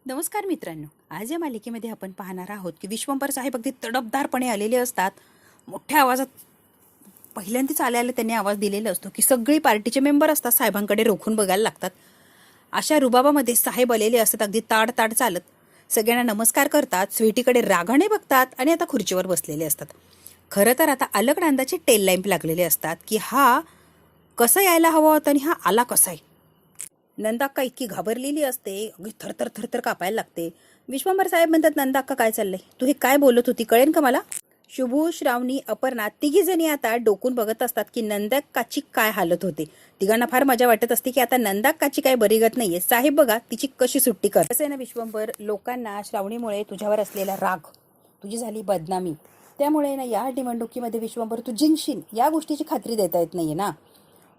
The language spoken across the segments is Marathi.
नमस्कार मित्रांनो, आज या मालिकेमध्ये आपण पाहणार आहोत की विश्वंभर साहेब अगदी तडफदारपणे आलेले असतात. मोठ्या आवाजात पहिल्यांदाच आल्याला त्यांनी आवाज दिलेला असतो की सगळी पार्टीचे मेंबर असतात साहेबांकडे रोखून बघायला लागतात. अशा रुबाबामध्ये साहेब आलेले असतात, अगदी ताड ताड चालत सगळ्यांना नमस्कार करतात, स्वीटीकडे रागाने बघतात आणि आता खुर्चीवर बसलेले असतात. खरं तर आता अलग नांदाचे टेल लॅम्प लागलेले असतात की हा कसा यायला हवा होता आणि हा आला कसा आहे. नंदाक्का इतकी घाबरलेली असते, अगदी थरथर थरथर कापायला लागते. विश्वंभर साहेब म्हणतात, नंदाक्का काय चाललंय, तू हे काय बोलत होती कळेन का मला? शुभू, श्रावणी, अपर्णा तिघी जणी आता डोकून बघत असतात की नंदाक्काची काय हालत होते. तिघांना फार मजा वाटत असते की आता नंदाक्काची काय बरीगत नाहीये. साहेब बघा तिची कशी सुट्टी कर. असं आहे ना विश्वंभर, लोकांना श्रावणीमुळे तुझ्यावर असलेला राग, तुझी झाली बदनामी, त्यामुळे ना या निवडणुकीमध्ये विश्वंभर तू जिंकशील या गोष्टीची खात्री देता येत नाहीये ना.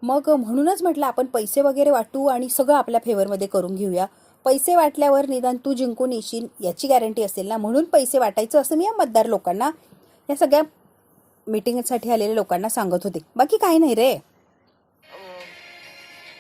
मग म्हणूनच म्हटलं आपण पैसे वगैरे वाटू आणि सगळं आपल्या फेवरमध्ये करून घेऊया. पैसे वाटल्यावर निदान तू जिंकून येशील याची गॅरंटी असेल ना, म्हणून पैसे वाटायचं असं मी या मतदार लोकांना, या सगळ्या मीटिंगसाठी आलेल्या लोकांना सांगत होते. बाकी काही नाही रे.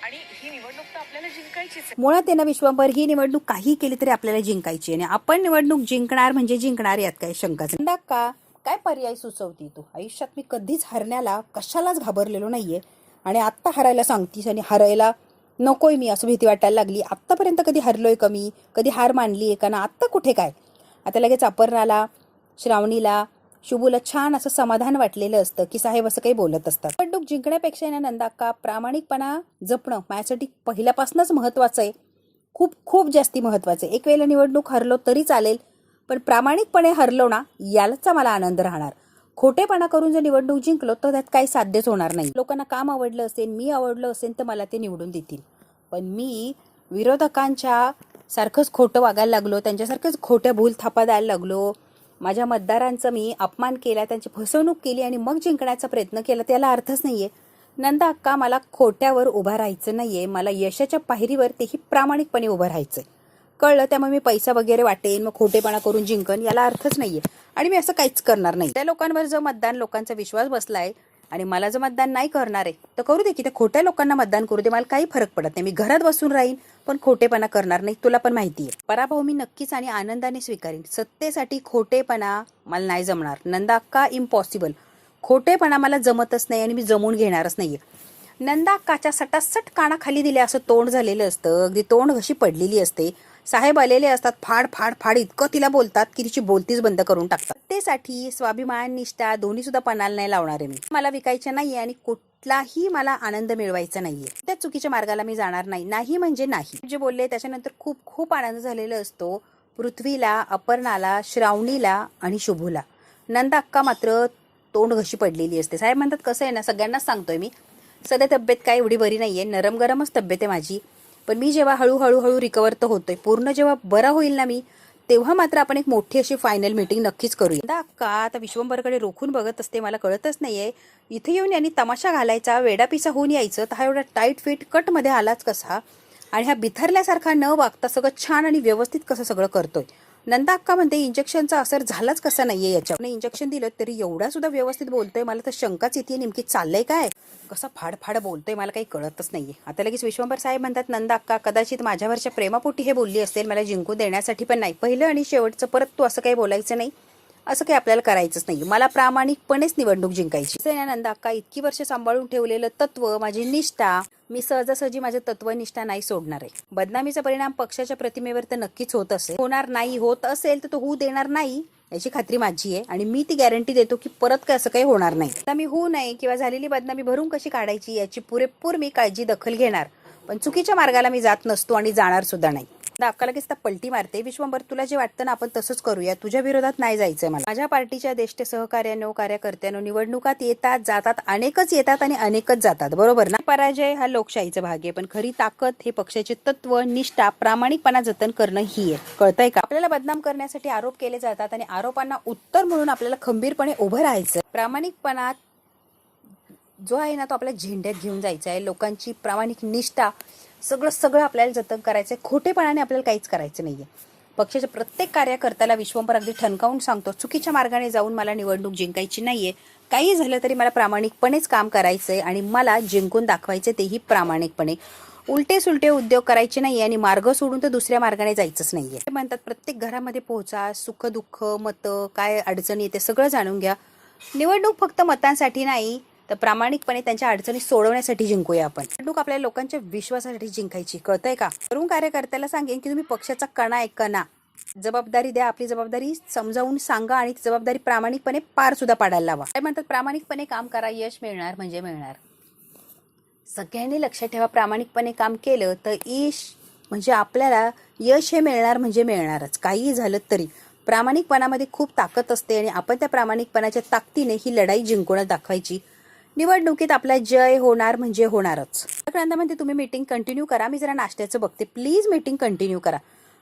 आणि ही निवडणूक तर आपल्याला जिंकायचीच आहे. मुळात आहे ना विश्वंभर, ही निवडणूक काही केली तरी आपल्याला जिंकायची आणि आपण निवडणूक जिंकणार म्हणजे जिंकणार, यात काही शंकाच नाही. का काय पर्याय सुचवती तू? आयुष्यात मी कधीच हरण्याला कशालाच घाबरलेलो नाहीये आणि आत्ता हरायला सांगतीस आणि हरायला नकोय मी असं भीती वाटायला लागली. आत्तापर्यंत कधी हरलोय कमी, कधी हार मानली आहे का ना? आत्ता कुठे काय. आता लगेच अपर्णाला, श्रावणीला, शुभूला छान असं समाधान वाटलेलं असतं की साहेब असं काही बोलत असतात. निवडणूक जिंकण्यापेक्षा ना नंदाक्का प्रामाणिकपणा जपणं माझ्यासाठी पहिल्यापासूनच महत्वाचं आहे. खूप खूप जास्ती महत्वाचं आहे. एक वेळेला निवडणूक हरलो तरी चालेल, पण प्रामाणिकपणे हरलो ना यालाच मला आनंद राहणार. खोटेपणा करून जर निवडणूक जिंकलो तर त्यात काही साध्यच होणार नाही. लोकांना काम आवडलं असेल, मी आवडलं असेल तर मला ते निवडून देतील. पण मी विरोधकांच्या सारखंच खोटं वागायला लागलो, त्यांच्यासारखंच खोट्या भूल थापा द्यायला लागलो, माझ्या मतदारांचं मी अपमान केला, त्यांची फसवणूक केली आणि मग जिंकण्याचा प्रयत्न केला, त्याला अर्थच नाहीये. नंदा अक्का, मला खोट्यावर उभं राहायचं नाहीये, मला यशाच्या पायरीवर तेही प्रामाणिकपणे उभं राहायचंय. कळलं? त्यामुळे मी पैसा वगैरे वाटेन, मग खोटेपणा करून जिंकन, याला अर्थच नाहीये आणि मी असं काहीच करणार नाही. त्या लोकांवर जो मतदान लोकांचा विश्वास बसलाय आणि मला जर मतदान नाही करणार आहे तर करू दे की, त्या खोट्या लोकांना मतदान करू दे, मला काही फरक पडत नाही. मी घरात बसून राहीन पण खोटेपणा करणार नाही. तुला पण माहिती आहे, पराभव मी नक्कीच आणि आनंदाने स्वीकारीन. सत्तेसाठी खोटेपणा मला नाही जमणार. नंदा अक्का, इम्पॉसिबल. खोटेपणा मला जमतच नाही आणि मी जमून घेणारच नाहीये. नंदा अक्काच्या सटासट कानाखाली दिले असं तोंड झालेलं असतं, अगदी तोंड कशी पडलेली असते. साहेब आलेले असतात, फाड फाड फाड इतकं तिला बोलतात की तिची बोलतीच बंद करून टाकतात. सत्तेसाठी स्वाभिमान, निष्ठा दोन्ही सुद्धा पणाला नाही लावणार आहे मी. मला विकायचं नाहीये आणि कुठलाही मला आनंद मिळवायचा नाहीये. त्या चुकीच्या मार्गाला मी जाणार नाही. नाही म्हणजे नाही. जे बोलले त्याच्यानंतर खूप खूप आनंद झालेला असतो पृथ्वीला, अपर्णाला, श्रावणीला आणि शुभूला. नंदा अक्का मात्र तोंड घशी पडलेली असते. साहेब म्हणतात, कसं आहे ना, सगळ्यांनाच सांगतोय मी, सध्या तब्येत काय एवढी बरी नाहीये, नरम गरमच तब्येत आहे माझी, पण मी जेव्हा हळूहळू रिकवर तर होतोय, पूर्ण जेव्हा बरा होईल ना मी, तेव्हा मात्र आपण एक मोठी अशी फायनल मीटिंग नक्कीच करूया. अक्का आता विश्वंभरकडे रोखून बघत असते. मला कळतच नाहीये, इथे येऊन यांनी तमाशा घालायचा, वेडापिसा होऊन यायचं, तर हा एवढा टाईट फिट कट मध्ये आलाच कसा आणि हा बिथरल्यासारखा न वागता सगळं छान आणि व्यवस्थित कसं सगळं करतोय. नंदा अक्का म्हणते, इंजेक्शनचा असर झालाच कसा नाहीये याच्यावर. इंजेक्शन दिलं तरी एवढा सुद्धा व्यवस्थित बोलतोय, मला तर शंकाच येते नेमकी चाललंय काय, कसं फाडफाड बोलतोय, मला काही कळतच नाहीये. आता लगेच विश्वंभर साहेब म्हणतात, नंदा अक्का कदाचित माझ्यावरच्या प्रेमापोटी हे बोलली असेल, मला जिंकून देण्यासाठी पण नाही. पहिलं आणि शेवटचं, परत तू असं काही बोलायचं नाही, असं काही आपल्याला करायचंच नाही. मला प्रामाणिकपणेच निवडणूक जिंकायची. नंदा अक्का, इतकी वर्ष सांभाळून ठेवलेलं तत्व, माझी निष्ठा, मी सहजासहजी माझं तत्वनिष्ठा नाही सोडणार आहे. बदनामीचा परिणाम पक्षाच्या प्रतिमेवर तर नक्कीच होत असेल, होणार नाही, होत असेल तर तो होऊ देणार नाही याची खात्री माझी आहे आणि मी ती गॅरंटी देतो की परत काय असं काही होणार नाही. बदनामी होऊ नये किंवा झालेली बदनामी भरून कशी काढायची याची पुरेपूर मी काळजी दखल घेणार, पण चुकीच्या मार्गाला मी जात नसतो आणि जाणार सुद्धा नाही. अक्का लगेच पलटी मारते. विश्वंभर, तुला जे वाटतं ना आपण तसंच करूया, तुझ्या विरोधात नाही जायचंय मला. माझ्या पार्टीच्या ज्येष्ठ सहकार्यानो, कार्यकर्त्यांनो, निवडणुकात येतात जातात, अनेकच येतात आणि अनेकच जातात, बरोबर ना? पराजय हा लोकशाहीचा भाग आहे, पण खरी ताकद हे पक्षाचे तत्व, निष्ठा, प्रामाणिकपणा जतन करणं ही आहे. कळतंय का? आपल्याला बदनाम करण्यासाठी आरोप केले जातात आणि आरोपांना उत्तर म्हणून आपल्याला खंबीरपणे उभं राहायचं. प्रामाणिकपणा जो आहे ना तो आपल्या झेंड्यात घेऊन जायचा आहे. लोकांची प्रामाणिक निष्ठा सगळं आपल्याला जतन करायचंय. खोटेपणाने आपल्याला काहीच करायचं नाहीये. पक्षाच्या प्रत्येक कार्यकर्त्याला विश्वंभर अगदी ठणकावून सांगतो, चुकीच्या मार्गाने जाऊन मला निवडणूक जिंकायची नाहीये. काही झालं तरी मला प्रामाणिकपणेच काम करायचंय आणि मला जिंकून दाखवायचे, तेही प्रामाणिकपणे. उलटे सुलटे उद्योग करायचे नाही आणि मार्ग सोडून तर दुसऱ्या मार्गाने जायचंच नाहीये. ते म्हणतात प्रत्येक घरामध्ये पोहोचा, सुख दुःख मतं काय अडचणी येते सगळं जाणून घ्या. निवडणूक फक्त मतांसाठी नाही तर प्रामाणिकपणे त्यांच्या अडचणी सोडवण्यासाठी जिंकूया आपण. निवडणूक आपल्या लोकांच्या विश्वासासाठी जिंकायची, कळतंय का? तरुण कार्यकर्त्याला सांगेन की तुम्ही पक्षाचा कणा आहे कणा. जबाबदारी द्या, आपली जबाबदारी समजावून सांगा आणि जबाबदारी प्रामाणिकपणे पार सुद्धा पाडायला लावा. काय म्हणतात, प्रामाणिकपणे काम करा, यश मिळणार म्हणजे मिळणार. सगळ्यांनी लक्षात ठेवा, प्रामाणिकपणे काम केलं तर म्हणजे आपल्याला यश हे मिळणार म्हणजे मिळणारच. काहीही झालं तरी प्रामाणिकपणामध्ये खूप ताकद असते आणि आपण त्या प्रामाणिकपणाच्या ताकदीने ही लढाई जिंकून दाखवायची. निवडणुकीत आपला जय होणार म्हणजे होणारच. म्हणते तुम्ही मीटिंग कंटिन्यू करा, मी जरा नाश्त्याचं बघते, प्लीज मीटिंग कंटिन्यू करा.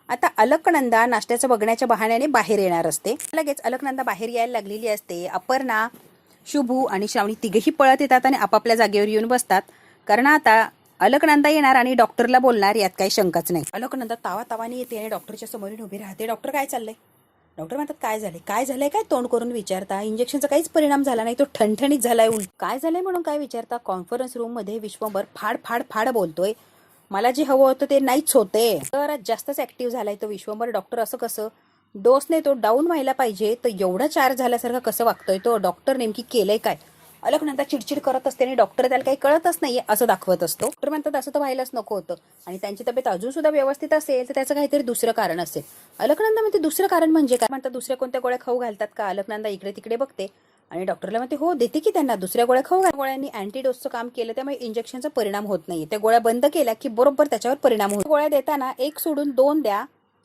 आता अलकनंदा नाश्त्याचं बघण्याच्या बहाण्याने बाहेर येणार असते. लगेच अलकनंदा बाहेर यायला लागलेली असते. अपर्णा, शुभू आणि श्रावणी तिघेही पळत येतात आणि आपापल्या जागेवर येऊन बसतात. कारण आता अलकनंदा येणार आणि डॉक्टरला बोलणार, यात काही शंकाच नाही. अलकनंदा तावाने येते आणि डॉक्टरच्या समोर उभी राहते. डॉक्टर काय चाललंय? डॉक्टर म्हणतात काय झालंय काय तोंड करून विचारता. इंजेक्शनचा काहीच परिणाम झाला नाही, तो ठणठणीत झालाय. काय झालंय म्हणून काय विचारता. कॉन्फरन्स रूम मध्ये विश्वंभर फाड बोलतोय. मला जे हवं होतं ते नाहीच होते. तर जास्तच ऍक्टिव्ह झालाय तो विश्वंभर. डॉक्टर असं कसं, डोसने तो डाऊन व्हायला पाहिजे तर एवढा चार्ज झाल्यासारखं कसं वागतोय तो. डॉक्टर नेमकी केलंय काय? अलकनंदा चिडचिड करत असते आणि डॉक्टर त्याला काही कळतच नाहीये असं दाखवत असतो. डॉक्टर म्हणतात असं तर व्हायलाच नको होतं आणि त्यांची तब्येत अजून सुद्धा व्यवस्थित असेल तर त्याचं काहीतरी दुसरं कारण असेल. अलकनंदा म्हणते दुसरं कारण म्हणजे काय? म्हणतात दुसऱ्या कोणत्या गोळ्या खाऊ घालतात का? अलकनंदा इकडे तिकडे बघते आणि डॉक्टरला म्हणते हो देते की त्यांना दुसऱ्या गोळ्या खाऊ घाल. गोळ्यांनी अँटीडोसचं काम केलं त्यामुळे इंजेक्शनचा परिणाम होत नाहीये. त्या गोळ्या बंद केल्या की बरोबर त्याच्यावर परिणाम होतो. गोळ्या देताना एक सोडून 2 द्या,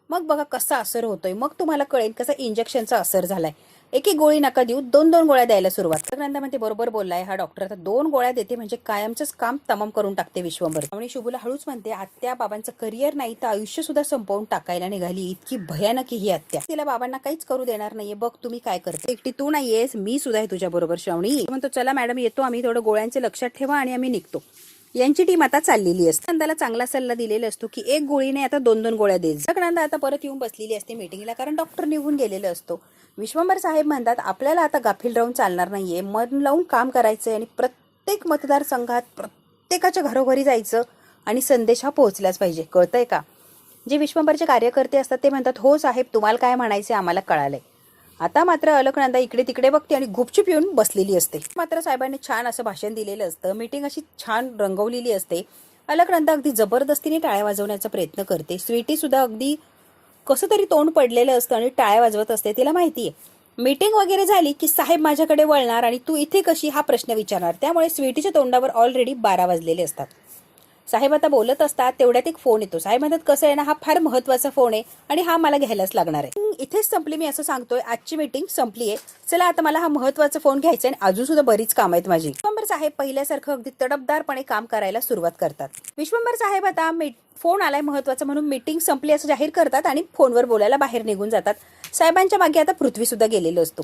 मग बघा कसा असर होतोय, मग तुम्हाला कळेल कसा इंजेक्शनचा असर झालाय. एक गोळी नका देऊ, 2 गोळ्या द्यायला सुरुवात. अलकनंदा म्हणते बरोबर बोललाय हा डॉक्टर, आता 2 गोळ्या देते म्हणजे कायमचंच काम तमाम करून टाकते विश्वंभर. आणि शुभूला हळूच म्हणते आत्या बाबांचं करिअर नाही तर आयुष्य सुद्धा संपवून टाकायला निघाली. इतकी भयानक ही आत्या, तिला बाबांना काहीच करू देणार नाहीये. बघ तुम्ही काय करते. एकटी तू नाहीयेस, मी सुद्धा आहे तुझ्या बरोबर. श्रावणी म्हणतो चला मॅडम येतो आम्ही, थोडं गोळ्यांचे लक्षात ठेवा आणि आम्ही निघतो. यांची टीम आता चाललेली असते. नंदाला चांगला सल्ला दिलेला असतो की 1 गोळीने आता 2 गोळ्या देत. नंदा आता परत येऊन बसलेली असते मीटिंगला, कारण डॉक्टर निघून गेलेला असतो. विश्वंभर साहेब म्हणतात आपल्याला आता गाफील राहून चालणार नाहीये, मन लावून काम करायचंय आणि प्रत्येक मतदारसंघात प्रत्येकाच्या घरोघरी जायचं आणि संदेश हा पोहोचलाच पाहिजे. कळतंय का? जे विश्वंभरचे कार्यकर्ते असतात ते म्हणतात हो साहेब तुम्हाला काय म्हणायचे आम्हाला कळालंय. आता मात्र अलकनंदा इकडे तिकडे बघते आणि गुपचूप येऊन बसलेली असते. मात्र साहेबांनी छान असं भाषण दिलेलं असतं, मीटिंग अशी छान रंगवलेली असते. अलकनंदा अगदी जबरदस्तीने टाळ्या वाजवण्याचा प्रयत्न करते. स्वीटी सुद्धा अगदी कसं तरी तोंड पडलेलं असतं आणि टाळ्या वाजवत असते. तिला माहितीये मीटिंग वगैरे झाली की साहेब माझ्याकडे वळणार आणि तू इथे कशी हा प्रश्न विचारणार. त्यामुळे स्वीटीच्या तोंडावर ऑलरेडी 12 वाजलेले असतात. साहेब आता बोलत असतात तेवढ्यात एक फोन येतो. साहेब म्हणतात कसं आहे ना, हा फार महत्वाचा फोन आहे आणि हा मला घ्यायलाच लागणार आहे. इथेच संपली, मी असं सांगतोय आजची मीटिंग संपली आहे, चला आता मला हा महत्वाचा फोन घ्यायचा आहे आणि अजून सुद्धा बरीच काम आहेत माझी. विश्वंभर साहेब पहिल्यासारखं अगदी तडफदारपणे काम करायला सुरुवात करतात. विश्वंभर साहेब आता फोन आलाय महत्वाचा म्हणून मीटिंग संपली असं जाहीर करतात आणि फोनवर बोलायला बाहेर निघून जातात. साहेबांच्या मागे आता पृथ्वी सुद्धा गेलेलो असतो.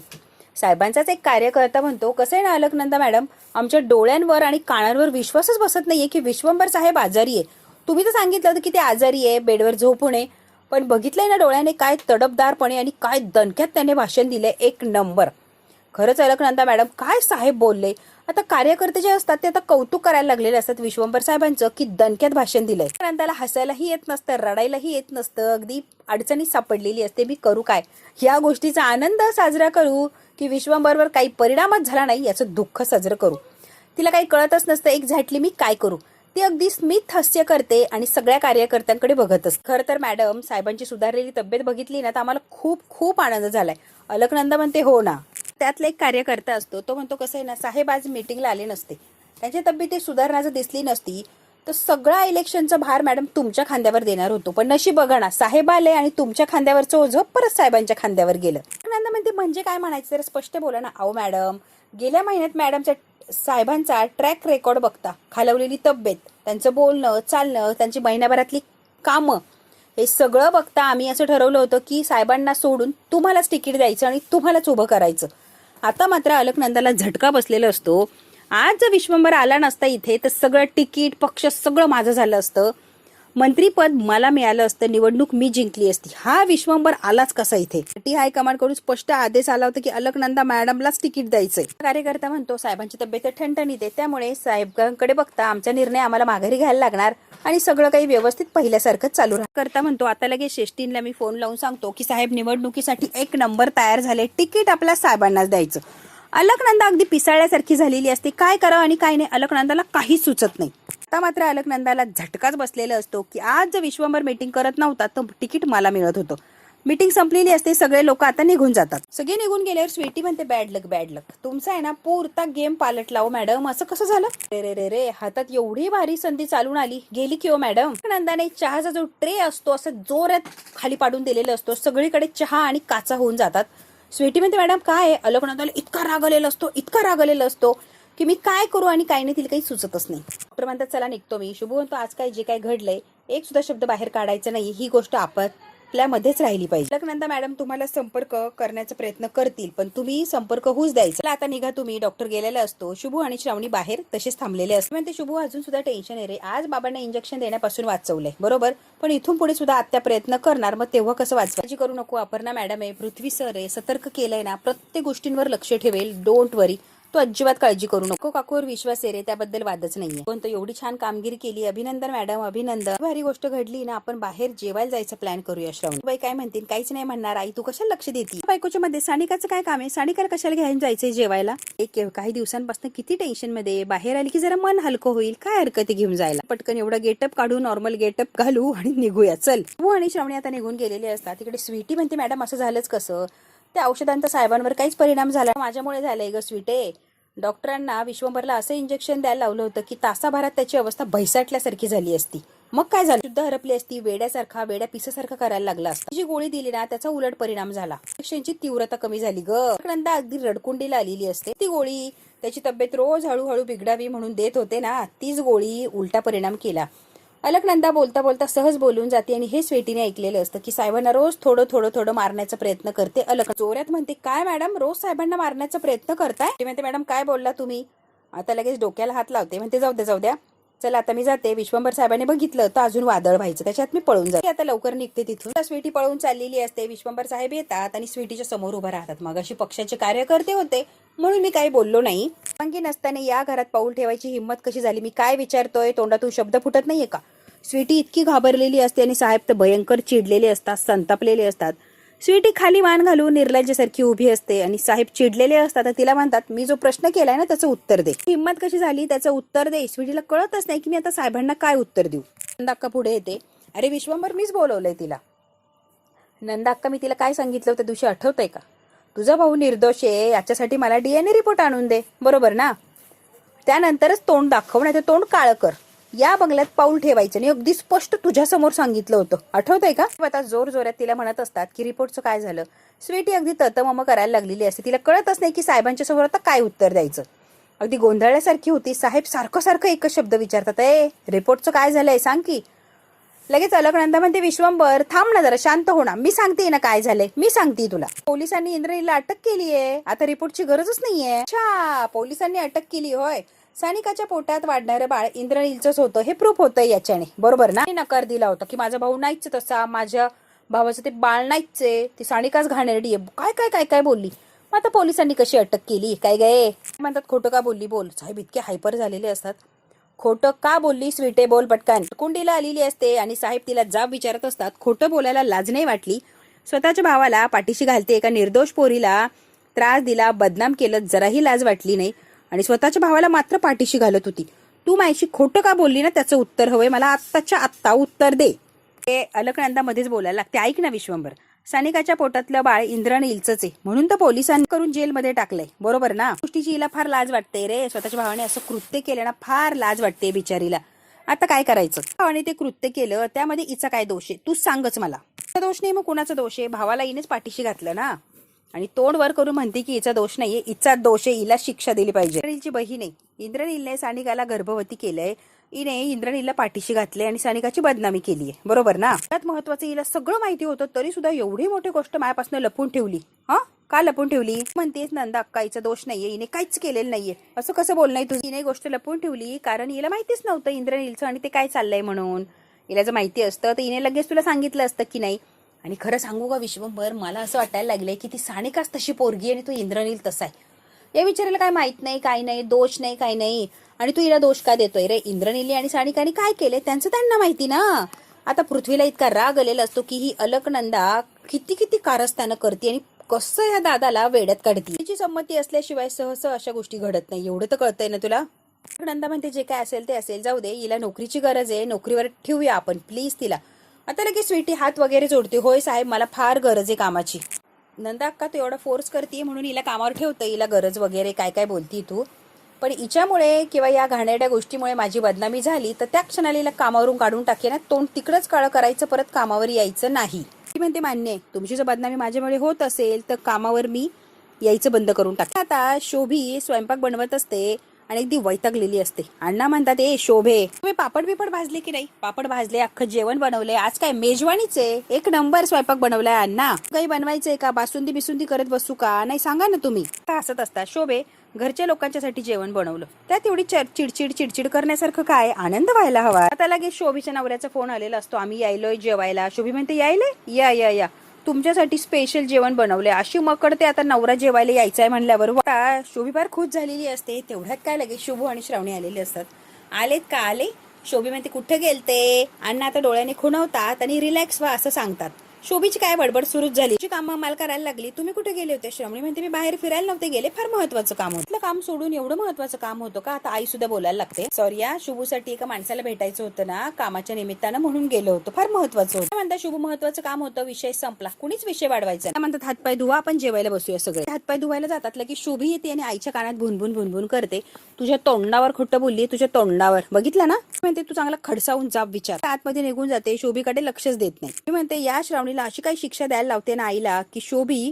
साहेबांचाच एक कार्यकर्ता म्हणतो कसं आहे ना अलकनंदा मॅडम, आमच्या डोळ्यांवर आणि कानांवर विश्वासच बसत नाहीये की विश्वंभर साहेब आजारी आहे. तुम्ही तर सांगितलं होतं की ते आजारी आहे, बेडवर झोपून आहे, पण बघितलंय ना डोळ्याने काय तडफदारपणे आणि काय दणक्यात त्याने भाषण दिलंय. 1 नंबर. खरंच अलकनंदा मॅडम काय साहेब बोलले. आता कार्यकर्ते जे असतात ते आता कौतुक करायला लागलेले असतात विश्वंभर साहेबांचं की दणक्यात भाषण दिलंय. त्याला हसायलाही येत नसतं, रडायलाही येत नसतं, अगदी अडचणीत सापडलेली असते. मी करू काय, या गोष्टीचा आनंद साजरा करू की विश्वंभरवर काही परिणामच झाला नाही याचं दुःख साजरं करू. तिला काही कळतच नसतं एक्झॅक्टली मी काय करू. ती अगदी स्मित हास्य करते आणि सगळ्या कार्यकर्त्यांकडे बघत असते. खरं तर मॅडम साहेबांची सुधारलेली तब्येत बघितली ना तर आम्हाला खूप खूप आनंद झालाय. अलकनंदा म्हणते हो ना. त्यातला एक कार्यकर्ता असतो तो म्हणतो कसं आहे ना, साहेब आज मीटिंगला आले नसते, त्यांच्या तब्येतीत सुधारणा जर दिसली नसती तर सगळा इलेक्शनचा भार मॅडम तुमच्या खांद्यावर देणार होतो. पण नशीब बघा ना, साहेब आले आणि तुमच्या खांद्यावरचं ओझं परत साहेबांच्या खांद्यावर गेलं. अलकनंदा म्हणते म्हणजे काय म्हणायचं, जरा स्पष्ट बोला ना. अहो मॅडम, गेल्या महिन्यात मॅडमच्या साहेबांचा ट्रॅक रेकॉर्ड बघता, खालवलेली तब्येत, त्यांचं बोलणं चालणं, त्यांची महिन्याभरातली कामं, हे सगळं बघता आम्ही असं ठरवलं होतं की साहेबांना सोडून तुम्हालाच तिकीट द्यायचं आणि तुम्हालाच उभं करायचं. आता मात्र अलकनंदाला झटका बसलेला असतो. आज जर विश्वंभर आला नसता इथे तर सगळं तिकीट पक्ष सगळं माझं झालं असतं. मंत्रीपद मला मिळालं असतं, निवडणूक मी जिंकली असती. हा विश्वंभर आलाच कसा इथे? टी हायकमांड कडून स्पष्ट आदेश आला होता की अलकनंदा मॅडमलाच तिकीट द्यायचंय. कार्यकर्ता म्हणतो साहेबांची तब्येत ठणठणीत आहे, त्यामुळे साहेबांकडे बघता आमचा निर्णय आम्हाला माघारी घ्यायला लागणार आणि सगळं काही व्यवस्थित पहिल्यासारखंच चालू राहणार. करता म्हणतो आता लगेच शेष्टींना मी फोन लावून सांगतो की साहेब निवडणुकीसाठी एक नंबर तयार झाले, तिकीट आपल्या साहेबांनाच द्यायचं. अलकनंदा अगदी पिसाळल्यासारखी झालेली असते. काय करावं आणि काय नाही अलकनंदाला काहीच सुचत नाही. आता मात्र अलकनंदाला झटकाच बसलेला असतो की आज जर विश्वंभर मीटिंग करत नव्हता तर तिकीट मला मिळत होतं. मीटिंग संपलेली असते, सगळे लोक आता निघून जातात. सगळे निघून गेल्यावर स्वीटी म्हणते बॅड लक बॅड लक, तुमचा आहे ना पुरता गेम पालटला हो मॅडम. असं कसं झालं? रे रे रे रे, हातात एवढी भारी संधी चालून आली, गेली की हो मॅडम. नंदाने चहाचा जो ट्रे असतो असं जोरात खाली पाडून दिलेला असतो, सगळीकडे चहा आणि काचा होऊन जातात. स्वीटी म्हणते मॅडम काय आहे? अलकनंदाला इतका रागलेला असतो की मी काय करू आणि काय नाही तिला काही सुचतच नाही. डॉक्टर म्हणतात चला निघतो मी. शुभू म्हणतो आज काय जे काय घडलंय एक सुद्धा शब्द बाहेर काढायचा नाही, ही गोष्ट आपल्यामध्येच राहिली पाहिजे. अलकनंदा मॅडम तुम्हाला संपर्क करण्याचा प्रयत्न करतील पण तुम्ही संपर्क होऊच द्यायचा. आता निघा तुम्ही. डॉक्टर गेलेला असतो. शुभू आणि श्रावणी बाहेर तसेच थांबलेले असते. म्हणते शुभू अजून सुद्धा टेन्शन आहे रे, आज बाबांना इंजेक्शन देण्यापासून वाचवलंय बरोबर, पण इथून पुढे सुद्धा आत्या प्रयत्न करणार, मग तेव्हा कसं वाचवायची करू नको. अपर्णा मॅडम आहे, पृथ्वी सर आहे, सतर्क केलंय ना, प्रत्येक गोष्टींवर लक्ष ठेवेल, डोंट वरी, तो अजिबात काळजी करू नको. काकूवर विश्वास आहे रे, त्याबद्दल वादच नाहीये. पण तो एवढी छान कामगिरी केली, अभिनंदन मॅडम अभिनंदन. भारी गोष्ट घडली ना, आपण बाहेर जेवायला जायचं प्लॅन करूया. श्रावणी बाई काय म्हणतील? काहीच नाही म्हणणार. आई तू कशाला लक्ष देती? बायकोच्या मध्ये सानिकाचं काय काम आहे? सानिकाला कशाला घ्यायला जायचंय जेवायला? एक काही दिवसांपासून किती टेन्शन मध्ये, बाहेर आली की जरा मन हलकं होईल, काय हरकत आहे घेऊन जायला. पटकन एवढा गेटअप काढू, नॉर्मल गेटअप घालू आणि निघूया चल. हो आणि श्रावणी आता निघून गेलेले असतात. तिकडे स्वीटी म्हणते मॅडम असं झालंच कसं? त्या औषधांचा साहेबांवर काहीच परिणाम झाला, माझ्यामुळे झालंय ग स्वीटे. डॉक्टरांना विश्वंभरला असं इंजेक्शन द्यायला लावलं होतं की तासाभरात त्याची अवस्था भैसाटल्यासारखी झाली असती. मग काय झालं? शुद्ध हरपली असती, वेड्या पिसासारखा करायला लागला असता. जी गोळी दिली ना त्याचा उलट परिणाम झाला, इंजेक्शनची तीव्रता कमी झाली ग. नंदा अगदी रडकुंडीला आलेली असते. ती गोळी त्याची तब्येत रोज हळूहळू बिघडावी म्हणून देत होते ना, तीच गोळी उलटा परिणाम केला. अलकनंदा बोलता बोलता सहज बोलून जाते आणि हे स्वीटीने ऐकलेलं असतं की साहेबांना रोज थोडं मारण्याचा प्रयत्न करते. अलक जोरात म्हणते काय मॅडम रोज साहेबांना मारण्याचा प्रयत्न करताय? ते म्हणते मॅडम काय बोलला तुम्ही? आता लगेच डोक्याला हात लावते. म्हणते जाऊ द्या चला आता मी जाते. विश्वंभर साहेबांनी बघितलं तर अजून वादळ व्हायचं, त्याच्यात मी पळून जाते. आता लवकर निघते तिथून. स्वीटी पळून चाललेली असते. विश्वंभर साहेब येतात आणि स्वीटीच्या समोर उभा राहतात. मग अशी पक्षाचे कार्यकर्ते होते म्हणून मी काही बोललो नाही. अंगी नसताना या घरात पाऊल ठेवायची हिंमत कशी झाली? मी काय विचारतोय तोंडातून शब्द फुटत नाहीये का? स्वीटी इतकी घाबरलेली असते आणि साहेब तर भयंकर चिडलेले असतात, संतापलेले असतात. स्वीटी खाली मान घालून निर्लज्जसारखी उभी असते आणि साहेब चिडलेले असतात. तिला म्हणतात मी जो प्रश्न केलाय ना त्याचं उत्तर दे. हिंमत कशी झाली त्याचं उत्तर दे. स्वीटीला कळतच नाही की मी आता साहेबांना काय उत्तर देऊ. नंदाक्का पुढे येते. अरे विश्वंभर मीच बोलवलंय तिला. नंदाक्का मी तिला काय सांगितलं होतं दिवशी आठवतंय का? तुझा भाऊ निर्दोष आहे याच्यासाठी मला DNA रिपोर्ट आणून दे, बरोबर ना? त्यानंतरच तोंड दाखव, नाही तर तोंड काळं कर. या बंगल्यात पाऊल ठेवायचं नाही, अगदी स्पष्ट तुझ्या समोर सांगितलं होतं, आठवतंय का? आता जोर जोरात तिला म्हणत असतात की रिपोर्टचं काय झालं. स्वीटी अगदी ततमम करायला लागलेली असते. तिला कळतच नाही की साहेबांच्या समोर आता काय उत्तर द्यायचं. अगदी गोंधळल्यासारखी होती. साहेब सारखं एकच शब्द विचारतात, ए रिपोर्टचं काय झालंय सांग की. लगेच अलकनंदा म्हणते विश्वंभर थांब ना जरा, शांत हो ना, मी सांगते ना काय झालंय, मी सांगते तुला. पोलिसांनी इंद्रनीलला अटक केलीये, आता रिपोर्टची गरजच नाहीये. अच्छा पोलिसांनी अटक केली होय. सानिकाच्या पोटात वाढणारं बाळ इंद्रनीलचंच होतं हे प्रूफ होतं याच्याने, बरोबर ना? नकार दिला होता की माझा भाऊ नाहीच तसा, माझ्या भावाचं ते बाळ नाहीच आहे, ती सानिकाच घाणेरडी आहे. काय काय काय काय बोलली. मग आता पोलिसांनी कशी अटक केली? काय गे म्हणतात खोटं का बोलली? बोल. साहेब इतके हायपर झालेले असतात. खोटं का बोलली स्वीटे? बोल पटकन. कुंडीला आलेली असते आणि साहेब तिला जाब विचारत असतात. खोटं बोलायला लाज नाही वाटली? स्वतःच्या भावाला पाठीशी घालते, एका निर्दोष पोरीला त्रास दिला, बदनाम केलं, जराही लाज वाटली नाही आणि स्वतःच्या भावाला मात्र पाठीशी घालत होती. तू माझी खोटं का बोलली ना त्याचं उत्तर हवंय मला, आत्ताच्या आत्ता उत्तर दे. ते अलकनंदा मध्येच बोलायला लागते. ऐक ना विश्वंभर, सानिकाच्या पोटातलं बाळ इंद्रनीलचंच आहे म्हणून तर पोलिसांनी करून जेलमध्ये टाकलंय, बरोबर ना? गोष्टीची हिला फार लाज वाटते रे. स्वतःच्या भावाने असं कृत्य केलं ना, फार लाज वाटते बिचारीला. आता काय करायचं? भावाने ते कृत्य केलं त्यामध्ये हिचा काय दोष आहे? तूच सांगच मला. दोष नाही मग कुणाचा दोष आहे? भावाला हिनेच पाठीशी घातलं ना, आणि तोंड वर करून म्हणते की हिचा दोष नाहीये, हिचा दोष आहे, हिला शिक्षा दिली पाहिजे. इंद्रनीलची बहीण आहे. इंद्रनीलने सानिकाला गर्भवती केलंय, हिने इंद्रनीलला पाठीशी घातले आणि सानिकाची बदनामी केली आहे, बरोबर ना? त्यात महत्वाचं हिला सगळं माहिती होतं तरी सुद्धा एवढी मोठी गोष्ट माझ्यापासून लपून ठेवली. का लपून ठेवली? म्हणतेस नंदा अक्का हिचा दोष नाहीये, हिने काहीच केलेलं नाहीये. असं कसं बोलणं तुझी? हिने गोष्ट लपून ठेवली कारण हिला माहितीच नव्हतं इंद्रनीलचं आणि ते काय चाललंय म्हणून. हिला जर माहिती असतं तर हिने लगेच तुला सांगितलं असतं की नाही. आणि खरं सांगू का विश्वंभर, मला असं वाटायला लागलंय की ती सानिकाच तशी पोरगी आणि तो इंद्रनील तसा आहे. या विचारायला काय माहित नाही, काय नाही, दोष नाही, काय नाही. आणि तू हिला दोष का देतोय रे? इंद्रनीली आणि सानिकाने काय केले त्यांचं त्यांना माहिती ना. आता पृथ्वीला इतका राग आलेला असतो की ही अलकनंदा किती किती कारस्थानं करते आणि कसं या दादाला वेड्यात काढते. तिची संमती असल्याशिवाय सहसा अशा गोष्टी घडत नाही, एवढं तर कळतंय ना तुला. नंदा म्हणते जे काय असेल ते असेल, जाऊ दे, हिला नोकरीची गरज आहे, नोकरीवर ठेवूया आपण प्लीज तिला. आता लगेच स्वीटी हात वगैरे जोडते, होय साहेब मला फार गरज आहे कामाची. नंदा अक्का तू एवढा फोर्स करते म्हणून हिला कामावर ठेवतं, हिला गरज वगैरे काय काय बोलती तू. पण हिच्यामुळे किंवा या घाणेरड्या गोष्टीमुळे माझी बदनामी झाली तर त्या क्षणाला हिला कामावरून काढून टाके ना, तोंड तिकडंच काळं करायचं, परत कामावर यायचं नाही. ती म्हणते मान्य आहे, तुमची जर बदनामी माझ्यामुळे होत असेल तर कामावर मी यायचं बंद करून टाक. आता शोभी स्वयंपाक बनवत असते आणि अगदी वैतागलेली असते. अण्णा म्हणतात ए शोभे, तुम्ही पापड बिपड भाजले की नाही? पापड भाजले, अख्खं जेवण बनवले, आज काय मेजवानीचे, एक नंबर स्वयंपाक बनवलाय अण्णा. काही बनवायचंय का? बासुंदी बिसुंदी करत बसू का? नाही सांगा ना तुम्ही. हसत असतात शोभे, घरच्या लोकांच्यासाठी जेवण बनवलं, त्यात एवढी चिडचिड करण्यासारखं काय? आनंद व्हायला हवा. आता लगेच शोभीच्या नवऱ्याचा फोन आलेला असतो, आम्ही यायलोय जेवायला. शोभी म्हणते यायले, या या या, तुमच्यासाठी स्पेशल जेवण बनवले. अशी मकडते आता नवरा जेवायला यायचाय म्हणल्यावर. शोभी फार खुश झालेली असते. तेवढ्यात काय लगेच शुभू आणि श्रावणी आलेले असतात. आलेत का? आले. शोभी म्हणते कुठे गेलते? अण्णा आता डोळ्याने खुणवतात आणि रिलॅक्स व्हा असं सांगतात. शोभीची काय बडबड सुरूच झाली, कामं मला करायला लागली. तुम्ही कुठे गेले होते? श्रावणी म्हणते मी बाहेर फिरायला नव्हते गेले, फार महत्वाचं काम होतं. काम सोडून एवढं महत्वाचं काम होतं का? आता आई सुद्धा बोलायला लागते. सॉरी या, शुभूसाठी एका माणसाला भेटायचं होतं ना कामाच्या निमित्तानं, म्हणून गेलो होतो, फार महत्वाचं होतं. म्हणता शुभू महत्वाचं काम होतं, विषय संपला, कुणीच विषय वाढवायचा. म्हणतात हातपाय धुवा, आपण जेवायला बसूया. सगळे हातपाय धुवायला जातात की शोभी येते आणि आईच्या कानात भुनभुन करते, तुझ्या तोंडावर खोटं बोलली, तुझ्या तोंडावर. बघितलं ना? म्हणते तू चांगला खडसावून जाब विचार. आतमध्ये निघून जाते, शोभीकडे लक्षच देत नाही. मी म्हणते या श्रावणीला अशी काही शिक्षा द्यायला लावते ना आईला की शोभी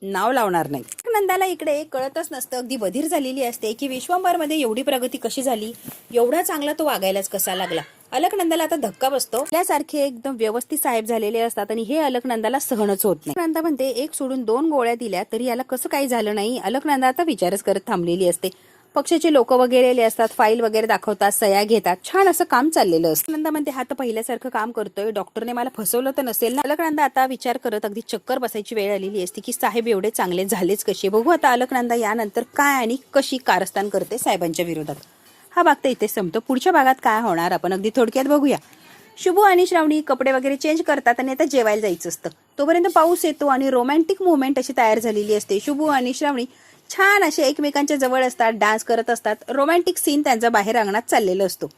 नाव लावणार नाही. नंदाला इकडे कळतच नसतं, अगदी बधीर झालेली असते की विश्वंभर मध्ये एवढी प्रगती कशी झाली, एवढा चांगला तो वागायलाच कसा लागला. अलकनंदाला आता धक्का बसतो. त्यासारखे एकदम व्यवस्थित साहेब झालेले असतात आणि हे अलकनंदाला सहनच होत नाही. नंदा म्हणते एक सोडून 2 गोळ्या दिल्या तरी याला कसं काही झालं नाही. अलकनंदा आता विचारच करत थांबलेली असते. पक्षाचे लोक वगैरे असतात, फाईल वगैरे दाखवतात, सह्या घेतात, छान असं काम चाललेलं असतं. नंदा म्हणते हा तर पहिल्यासारखं काम करतोय, डॉक्टरने मला फसवलं तर नसेल ना. अलकनंदा आता विचार करत अगदी चक्कर बसायची वेळ आलेली असते की साहेब एवढे चांगले झालेच कसे. बघू आता अलकनंदा यानंतर काय आणि कशी कारस्थान करते साहेबांच्या विरोधात. हा भाग तर इथे संपतो. पुढच्या भागात काय होणार आपण अगदी थोडक्यात बघूया. शुभू आणि श्रावणी कपडे वगैरे चेंज करतात आणि आता जेवायला जायचं असतं. तोपर्यंत पाऊस येतो आणि रोमॅन्टिक मुवमेंट अशी तयार झालेली असते. शुभू आणि श्रावणी छान असे एकमेकांच्या जवळ असतात, डान्स करत असतात. रोमॅन्टिक सीन त्यांचा बाहेर अंगणात चाललेला असतो.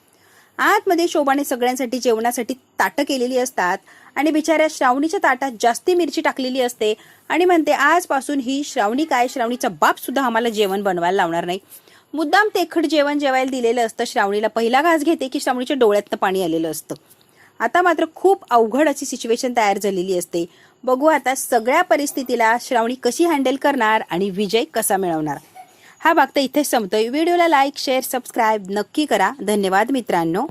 आतमध्ये शोभाने सगळ्यांसाठी जेवणासाठी ताटं केलेली असतात आणि बिचाऱ्या श्रावणीच्या ताटात जास्ती मिरची टाकलेली असते आणि म्हणते आजपासून ही श्रावणी काय, श्रावणीचा बाप सुद्धा आम्हाला जेवण बनवायला लावणार नाही. मुद्दाम तेखट जेवण जेवायला दिलेलं असतं. श्रावणीला पहिला घास घेते की श्रावणीच्या डोळ्यातनं पाणी आलेलं असतं. आता मात्र खूप अवघड अशी सिच्युएशन तयार झालेली असते. बघू आता सगळ्या परिस्थितीला श्रावणी कशी हँडल करणार आणि विजय कसा मिळवणार. हा भाग तर इथेच संपतोय. व्हिडिओला लाईक, शेअर, सबस्क्राईब नक्की करा. धन्यवाद मित्रांनो.